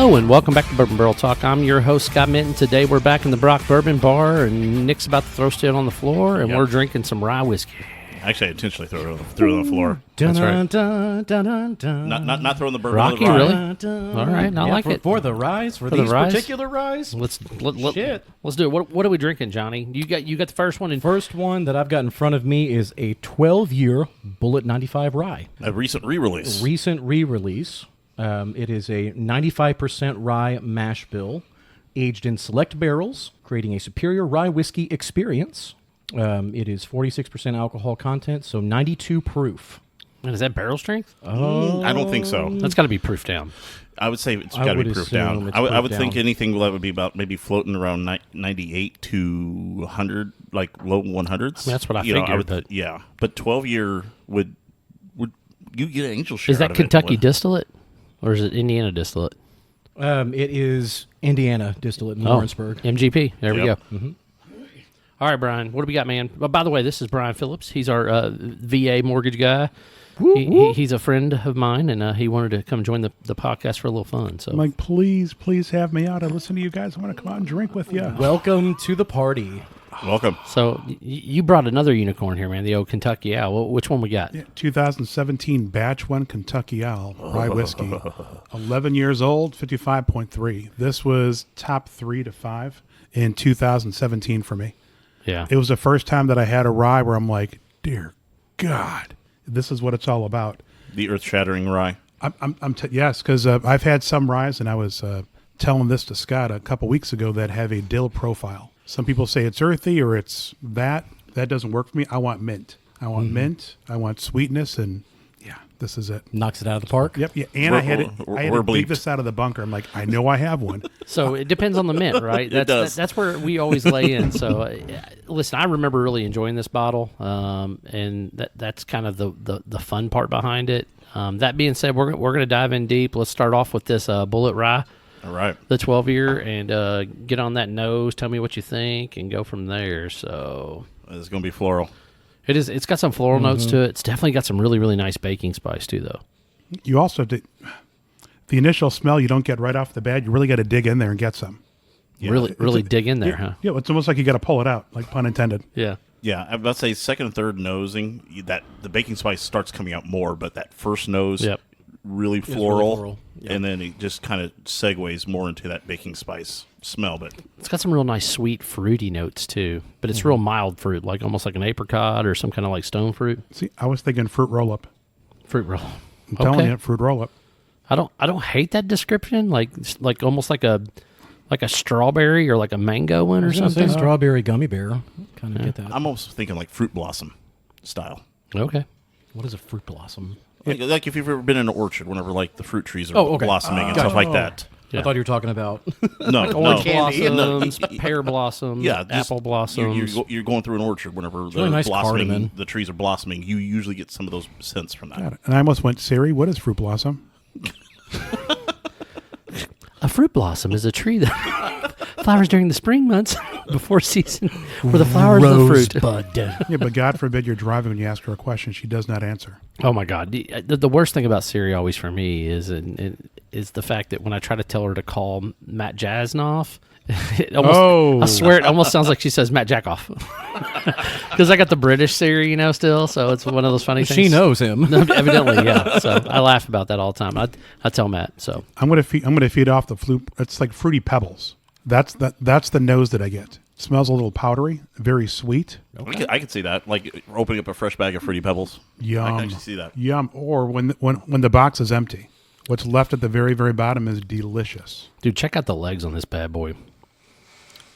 Hello and welcome back to Bourbon Barrel Talk. I'm your host, Scott Minton. Today we're back in the Brock Bourbon Bar, and Nick's about to throw shit on the floor, and we're drinking some rye whiskey. Actually, I intentionally threw it on the floor. That's right. Not throwing the bourbon Rocky, on the really? rye. All right, I like it. For the Ryes, for the these Ryes? particular Ryes. Let's do it. What are we drinking, Johnny? You got the first one. First one that I've got in front of me is a 12-year Bulliett 95 rye. A recent re-release. Recent re-release. It is a 95% rye mash bill, aged in select barrels, creating a superior rye whiskey experience. It is 46% alcohol content, so 92 proof. And is that barrel strength? I don't think so. That's got to be proof down. I would say it's got to be proof down. I would think anything that would be about maybe floating around 98 to 100, like low 100s. That's what I figured. But 12-year would you get an angel share? Is that Kentucky distillate, or is it Indiana distillate? It is Indiana distillate in Lawrenceburg. MGP. There we go. Mm-hmm. All right, Brian, what do we got, man? Well, by the way, this is Brian Phillips. He's our VA mortgage guy. He's a friend of mine, and he wanted to come join the podcast for a little fun. So, I'm like, please please have me out. I listen to you guys. I want to come out and drink with you. Welcome to the party. Welcome. So you brought another unicorn here, man, the old Kentucky Owl. Which one we got? Yeah, 2017 Batch 1 Kentucky Owl Rye Whiskey. 11 years old, 55.3. This was top 3 to 5 in 2017 for me. Yeah. It was the first time that I had a rye where I'm like, dear God, this is what it's all about. The earth-shattering rye. Yes, because I've had some ryes, and I was telling this to Scott a couple weeks ago that have a dill profile. Some people say it's earthy or it's that. That doesn't work for me. I want mint. I want mint. I want sweetness, and yeah, this is it. Knocks it out of the park. Yep. Yeah. And I had to dig this out of the bunker. I'm like, I know I have one. So it depends on the mint, right? It does. That's where we always lay in. So listen, I remember really enjoying this bottle, and that's kind of the fun part behind it. That being said, we're going to dive in deep. Let's start off with this Bulliett rye. All right. The 12-year, and get on that nose. Tell me what you think, and go from there. So It's going to be floral. it is. It's got some floral notes to it. It's definitely got some really, really nice baking spice too, though. You also did the initial smell. You don't get right off the bat. You really got to dig in there and get some. Yeah. Really dig in there, huh? Yeah, it's almost like you got to pull it out, like pun intended. Yeah. Yeah, I'm about to say second and third nosing, that the baking spice starts coming out more, but that first nose, really floral, Yep. and then it just kind of segues more into that baking spice smell. But It's got some real nice sweet fruity notes too, but it's real mild fruit, like almost like an apricot or some kind of like stone fruit. See, I was thinking fruit roll up. Fruit roll. I'm telling you, fruit roll up. I don't hate that description, like almost like a strawberry or like a mango one or something. Strawberry gummy bear. Kind of get that. I'm almost thinking like fruit blossom style. Okay. What is a fruit blossom? Like if you've ever been in an orchard, whenever like the fruit trees are blossoming and stuff like that. Yeah. I thought you were talking about No, Orange no. blossoms, pear blossoms, apple blossoms. You're going through an orchard whenever they're really nice blossoming. cardamom. The trees are blossoming. You usually get some of those scents from that. And I almost went, Siri, what is fruit blossom? A fruit blossom is a tree that flowers during the spring months before season, where the flowers of the fruit. Rosebud. Yeah, but God forbid you're driving and you ask her a question. She does not answer. Oh my God! The worst thing about Siri always for me is the fact that when I try to tell her to call Matt Jasnoff, I swear it almost sounds like she says Matt Jackoff, because I got the British Siri, still. So it's one of those funny things. She knows him. No, evidently, yeah. So I laugh about that all the time. I tell Matt. So I'm gonna feed off the flute. It's like fruity pebbles. That's the nose that I get. It smells a little powdery, very sweet. Okay. I could see that, like opening up a fresh bag of Fruity Pebbles. Yum. I can actually see that. Yum. Or when the box is empty, what's left at the very, very bottom is delicious. dude, check out the legs on this bad boy.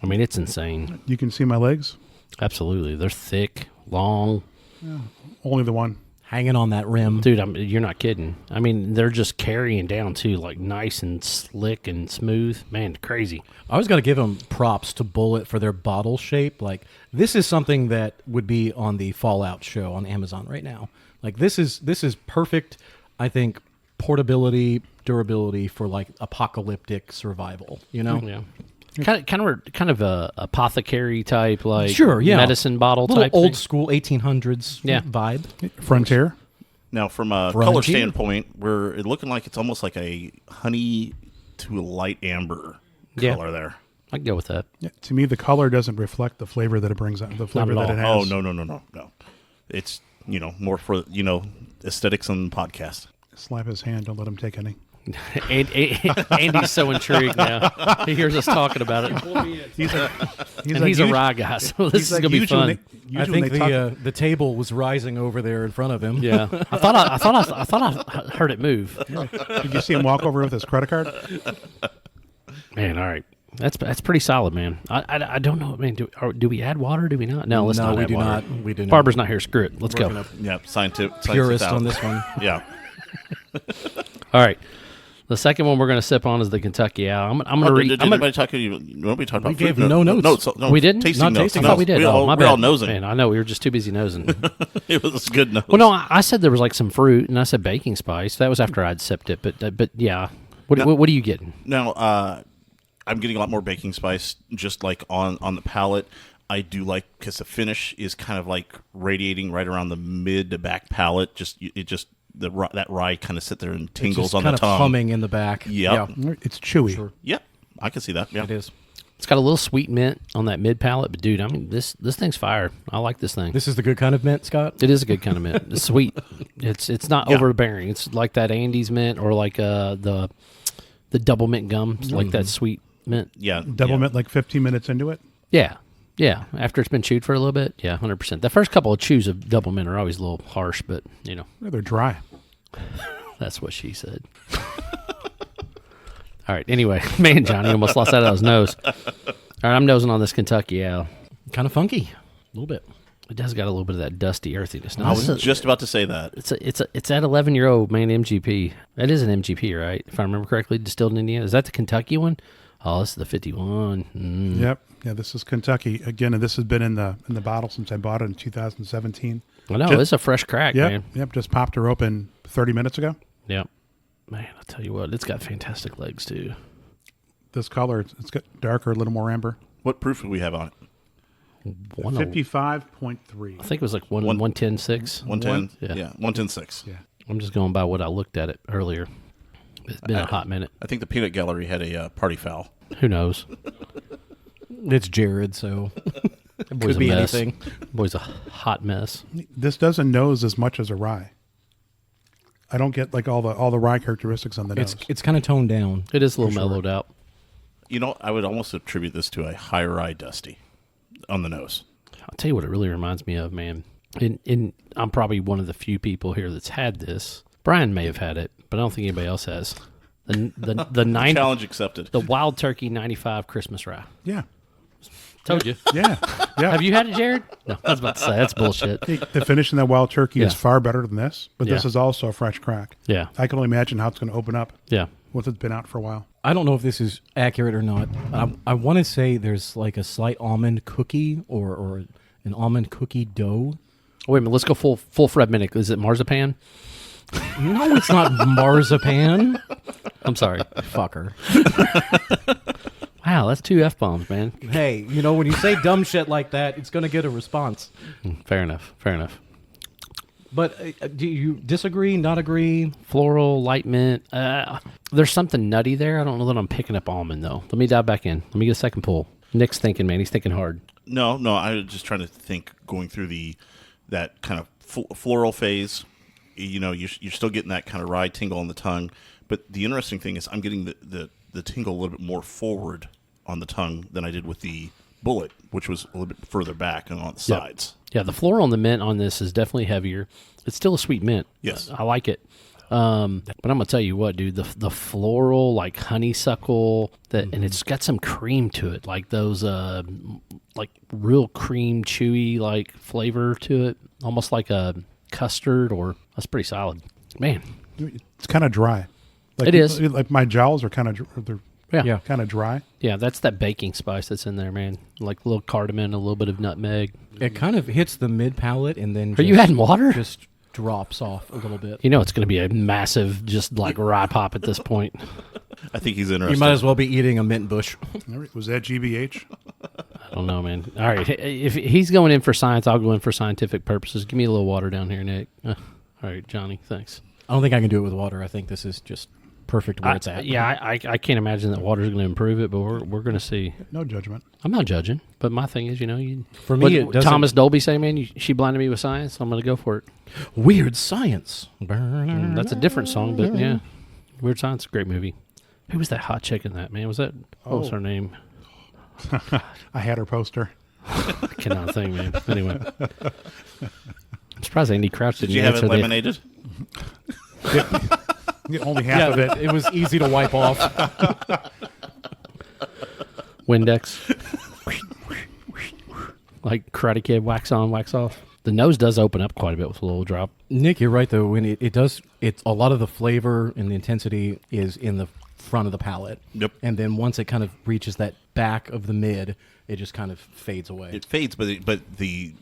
I mean, it's insane. You can see my legs? Absolutely, they're thick, long. Yeah. Only the one. Hanging on that rim. Dude, you're not kidding. I mean, they're just carrying down, too, like nice and slick and smooth. Man, crazy. I always got to give them props to Bulliett for their bottle shape. Like, this is something that would be on the Fallout show on Amazon right now. Like, this is perfect, I think, portability, durability for, like, apocalyptic survival, Yeah. Kind of a apothecary type, like Sure, yeah. medicine bottle Little type old thing. school 1800s vibe. Frontier. Now, from a Frontier. color standpoint, we're looking like it's almost like a honey to a light amber color there. I can go with that. Yeah, to me, the color doesn't reflect the flavor that it brings out. The flavor that it has. Oh no! It's more for aesthetics on the podcast. Slap his hand. Don't let him take any. Andy's so intrigued now. He hears us talking about it. He's a rye guy, so this is gonna be fun. I think the table was rising over there in front of him. Yeah, I thought I heard it move. Did you see him walk over with his credit card? Man, all right. That's pretty solid, man. I don't know, man. Do we add water? Do we not? No, let's not. We add do water. not. We do not. Barbara's not here. Screw it. Let's go. Yeah, scientific Purist on this one. Yeah. All right. The second one we're going to sip on is the Kentucky Owl. I'm going to read. Did anybody talk to you? Nobody talked about We gave fruit? no notes. No, we didn't. Tasting Not notes. tasting I thought we did. We're all, my we're all bad. nosing. Man, I know we were just too busy nosing. It was good nose. Well, no, I said there was like some fruit, and I said baking spice. That was after I'd sipped it. But yeah, what are you getting? Now, I'm getting a lot more baking spice, just like on the palate. I do like because the finish is kind of like radiating right around the mid to back palate. That rye kind of sit there and tingles on the tongue. Kind of humming in the back. Yep. Yeah, It's chewy. sure. Yep, I can see that. Yeah, It is. It's got a little sweet mint on that mid palate, but dude, I mean this thing's fire. I like this thing. This is the good kind of mint, Scott. It is a good kind of mint. It's sweet. It's not overbearing. It's like that Andes mint or like the double mint gum, like that sweet mint. Yeah, Double mint like 15 minutes into it. Yeah. Yeah. After it's been chewed for a little bit. Yeah, 100%. The first couple of chews of double mint are always a little harsh, but They're dry. that's what she said. All right. Anyway, man, Johnny almost lost that out of his nose. All right, I'm nosing on this Kentucky Owl. Kind of funky, a little bit. It does got a little bit of that dusty earthiness. Now, I was just about to say that. It's that 11-year-old man MGP. That is an MGP, right? If I remember correctly, distilled in Indiana. Is that the Kentucky one? Oh, this is the 51. Yep. Yeah, this is Kentucky again, and this has been in the bottle since I bought it in 2017. I know it's a fresh crack, man. Yep. Just popped her open 30 minutes ago. Yep. Man, I'll tell you what, it's got fantastic legs too. This color, it's got darker, a little more amber. What proof do we have on it? 55.3. I think it was like 110.6. 110. Yeah, 110.6. Yeah. I'm just going by what I looked at it earlier. It's been a hot minute. I think the peanut gallery had a party foul. Who knows? It's Jared, so That boy's could be a mess. anything. Boy's a hot mess. This doesn't nose as much as a rye. I don't get like all the rye characteristics on the nose. It's kind of toned down. It is a little mellowed out. I would almost attribute this to a high rye dusty on the nose. I'll tell you what it really reminds me of, man. And I'm probably one of the few people here that's had this. Brian may have had it, but I don't think anybody else has. The 90, Challenge accepted. the Wild Turkey 95 Christmas rye. Yeah. Told you. Yeah. Yeah. Have you had it, Jared? No, I was about to say that's bullshit. The finish in that wild turkey is Yeah. far better than this, but this Yeah. is also a fresh crack. Yeah, I can only imagine how it's going to open up yeah. once it's been out for a while. I don't know if this is accurate or not. I want to say there's like a slight almond cookie or an almond cookie dough. Wait a minute. Let's go full Fred Minnick. Is it marzipan? No, it's not marzipan. I'm sorry. Fucker. Wow, that's 2 F-bombs, man. Hey, when you say dumb shit like that, it's going to get a response. Fair enough. Fair enough. But do you disagree, not agree? Floral, light mint. There's something nutty there. I don't know that I'm picking up almond, though. Let me dive back in. Let me get a second pull. Nick's thinking, man. He's thinking hard. No, I was just trying to think going through that kind of floral phase. You're still getting that kind of rye tingle on the tongue. But the interesting thing is I'm getting the tingle a little bit more forward on the tongue than I did with the Bulliett, which was a little bit further back and on the sides. Yeah, the floral on the mint on this is definitely heavier. It's still a sweet mint. Yes. I like it. But I'm going to tell you what, dude, the floral, like honeysuckle, and it's got some cream to it, like those, like real cream, chewy, like flavor to it, almost like a custard, that's pretty solid. Man. It's kind of dry. Like, It is. Like my jowls are kind of Yeah. kind of dry. Yeah, that's that baking spice that's in there, man. Like a little cardamom, a little bit of nutmeg. It kind of hits the mid palate and then Are you adding water? just drops off a little bit. It's going to be a massive, just like rye pop at this point. I think he's interested. You might as well be eating a mint bush. All right, was that GBH? I don't know, man. All right, if he's going in for science, I'll go in for scientific purposes. Give me a little water down here, Nick. All right, Johnny, thanks. I don't think I can do it with water. I think this is just perfect where it's at. I can't imagine that water's going to improve it, but we're going to see. No judgment. I'm not judging, but my thing is, For me, it doesn't. Thomas Dolby say, man, she blinded me with science, so I'm going to go for it. Weird Science. That's a different song, but yeah, Weird Science, great movie. Who was that hot chick in that, man? What was her name? I had her poster. I cannot think, man. Anyway. I'm surprised Andy Crouch didn't Did you have it answer laminated? Only half of it. It was easy to wipe off. Windex. Like Karate Kid, wax on, wax off. The nose does open up quite a bit with a little drop. Nick, you're right, though. When it does, it's a lot of the flavor and the intensity is in the front of the palate. Yep. And then once it kind of reaches that back of the mid, it just kind of fades away. It fades, but the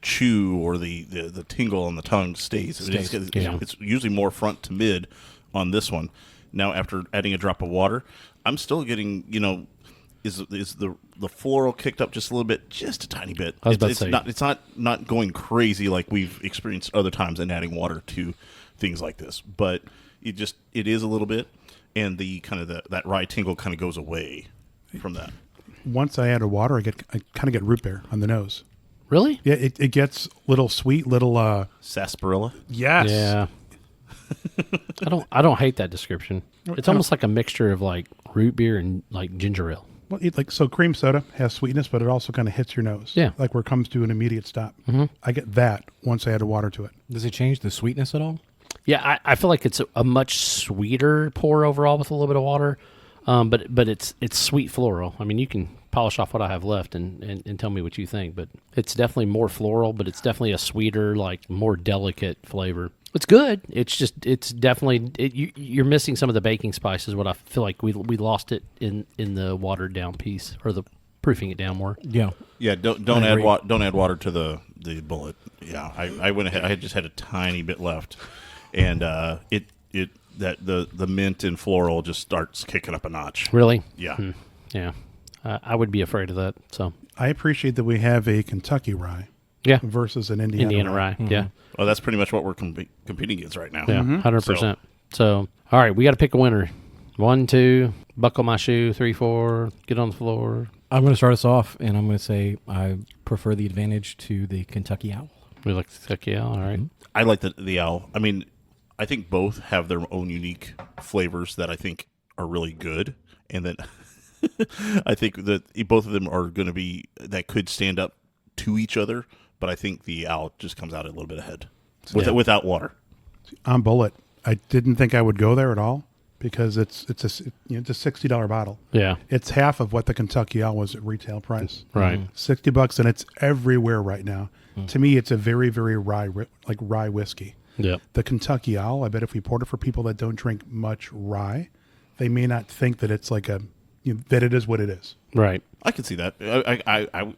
chew or the tingle on the tongue stays. It's usually more front to mid on this one. Now, after adding a drop of water, I'm still getting, is the floral kicked up just a little bit, just a tiny bit. I was about to say. It's not going crazy like we've experienced other times in adding water to things like this, but it is a little bit, and the kind of that rye tingle kind of goes away from that. Once I added water, I kind of get root beer on the nose. Really? Yeah, it gets little sweet, little Sarsaparilla. yes. Yeah. I don't hate that description. It's almost like a mixture of like root beer and like ginger ale. Well, so cream soda has sweetness, but it also kind of hits your nose. Yeah. Like where it comes to an immediate stop. Mm-hmm. I get that once I added water to it. Does it change the sweetness at all? Yeah, I feel like it's a much sweeter pour overall with a little bit of water, but it's sweet floral. I mean, you can polish off what I have left and tell me what you think, but it's definitely more floral, but it's definitely a sweeter, like more delicate flavor. It's good. It's definitely you're missing some of the baking spices. What I feel like we lost it in the watered down piece or the proofing it down more. Yeah. Yeah, don't add water to the Bulliett. Yeah, I went ahead. I had just had a tiny bit left, and the mint and floral just starts kicking up a notch. Really? Yeah. Yeah. I would be afraid of that. So I appreciate that we have a Kentucky rye yeah, versus an Indiana rye. Mm-hmm. Yeah. Well, that's pretty much what we're competing against right now. Yeah, 100%. So, all right, we got to pick a winner. 1, 2, buckle my shoe. 3, 4, get on the floor. I'm going to start us off, and I'm going to say I prefer the advantage to the Kentucky Owl. We like the Kentucky Owl. All right. I like the owl. I mean, I think both have their own unique flavors that I think are really good, and then I think that both of them are going to be that could stand up to each other. But I think the owl just comes out a little bit ahead without water. On Bulliett, I didn't think I would go there at all because it's a $60 bottle. Yeah. It's half of what the Kentucky Owl was at retail price. Right. $60, and it's everywhere right now. To me, it's a very, very rye whiskey. Yep. The Kentucky Owl, I bet if we poured it for people that don't drink much rye, they may not think that it's like that it is what it is. Right. I can see that. I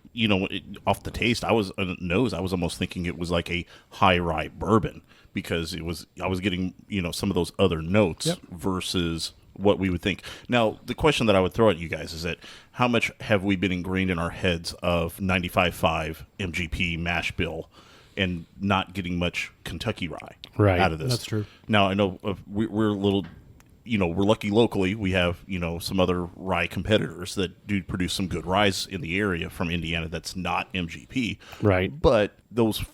off the taste, I was almost thinking it was like a high rye bourbon because I was getting some of those other notes versus what we would think. Now, the question that I would throw at you guys is that how much have we been ingrained in our heads of 95.5 MGP mash bill and not getting much Kentucky rye out of this? That's true. Now, I know we're a little. We're lucky locally. We have, some other rye competitors that do produce some good ryes in the area from Indiana that's not MGP. Right. But those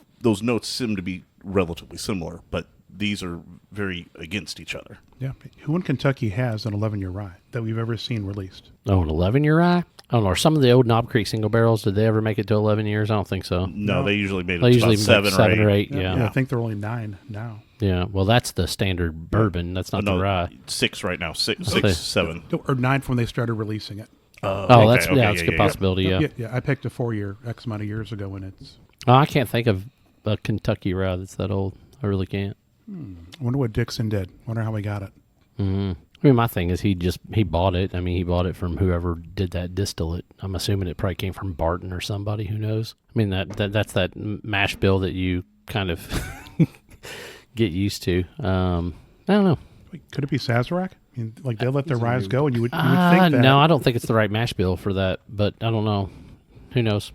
notes seem to be relatively similar, but these are very against each other. Yeah. Who in Kentucky has an 11-year rye that we've ever seen released? Oh, an 11-year rye? I don't know. Are some of the old Knob Creek single barrels, did they ever make it to 11 years? I don't think so. No, they usually made it They to usually about 7 or 8. Yeah. I think they're only 9 now. Yeah. Well, that's the standard bourbon. That's not the rye. 6 right now. 6, Okay. 7. Or 9 from when they started releasing it. That's a good possibility. Yeah. Yeah, I picked a 4-year X amount of years ago, and it's... Oh, I can't think of a Kentucky rye that's that old. I really can't. I wonder what Dixon did. Wonder how he got it. Mm-hmm. I mean, my thing is he bought it. I mean, he bought it from whoever did that distillate. I'm assuming it probably came from Barton or somebody. Who knows? I mean, that's that mash bill that you kind of get used to. I don't know. Wait, could it be Sazerac? I mean, like they let their ryes go, and you would think that. No, I don't think it's the right mash bill for that. But I don't know. Who knows?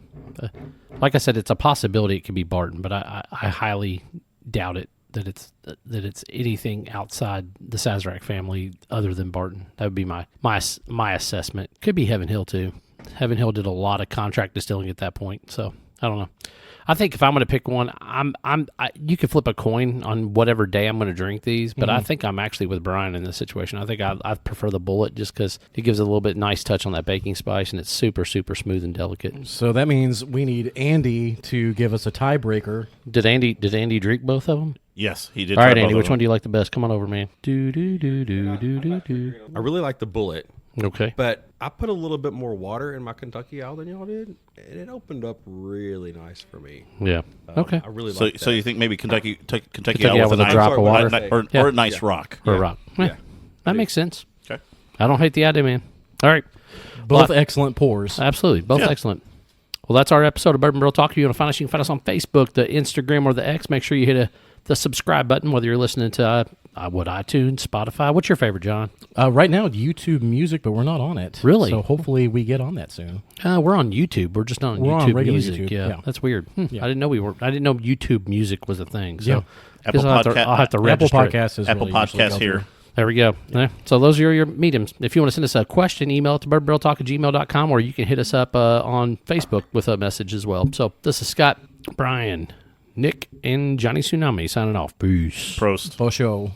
Like I said, it's a possibility it could be Barton, but I highly doubt it. that it's anything outside the Sazerac family other than Barton. That would be my assessment. Could be Heaven Hill too. Heaven Hill did a lot of contract distilling at that point, so I don't know. I think if I'm going to pick one, you could flip a coin on whatever day I'm going to drink these, but I think I'm actually with Brian in this situation. I think I prefer the Bulliett just because it gives a little bit nice touch on that baking spice, and it's super, super smooth and delicate. So that means we need Andy to give us a tiebreaker. Did Andy drink both of them? Yes, he did. All right, try both Andy, of which them. one do you like the best? Come on over, man. Do. I really like the Bulliett. Okay. But I put a little bit more water in my Kentucky Owl than y'all did, and it opened up really nice for me. Yeah. Okay. I really So, like that. so you think maybe Kentucky Kentucky Owl Owl with a nice- drop of water? or a nice rock. Or a rock. Yeah. Yeah. That makes sense. Okay. I don't hate the idea, man. All right. Both Well, excellent pours. Absolutely. Both Yeah. excellent. Well, that's our episode of Bourbon Barrel Talk. If you want to find us, you can find us on Facebook, the Instagram, or the X. Make sure you hit the subscribe button, whether you're listening to iTunes, Spotify. What's your favorite, John? Right now, YouTube Music, but we're not on it. Really? So hopefully we get on that soon. We're on YouTube. We're just not on We're YouTube on regular Music. YouTube, Yeah, yeah. that's weird. Yeah. I didn't know we were. I didn't know YouTube Music was a thing. So Yeah. I guess I'll have to Apple register it. Podcasts is Apple really usually Podcasts go here. through. There we go. Yeah. So those are your mediums. If you want to send us a question, email it to bourbonbarreltalk@gmail.com, or you can hit us up on Facebook with a message as well. So this is Scott, Brian, Nick, and Johnny Tsunami signing off. Peace. Prost. For sure.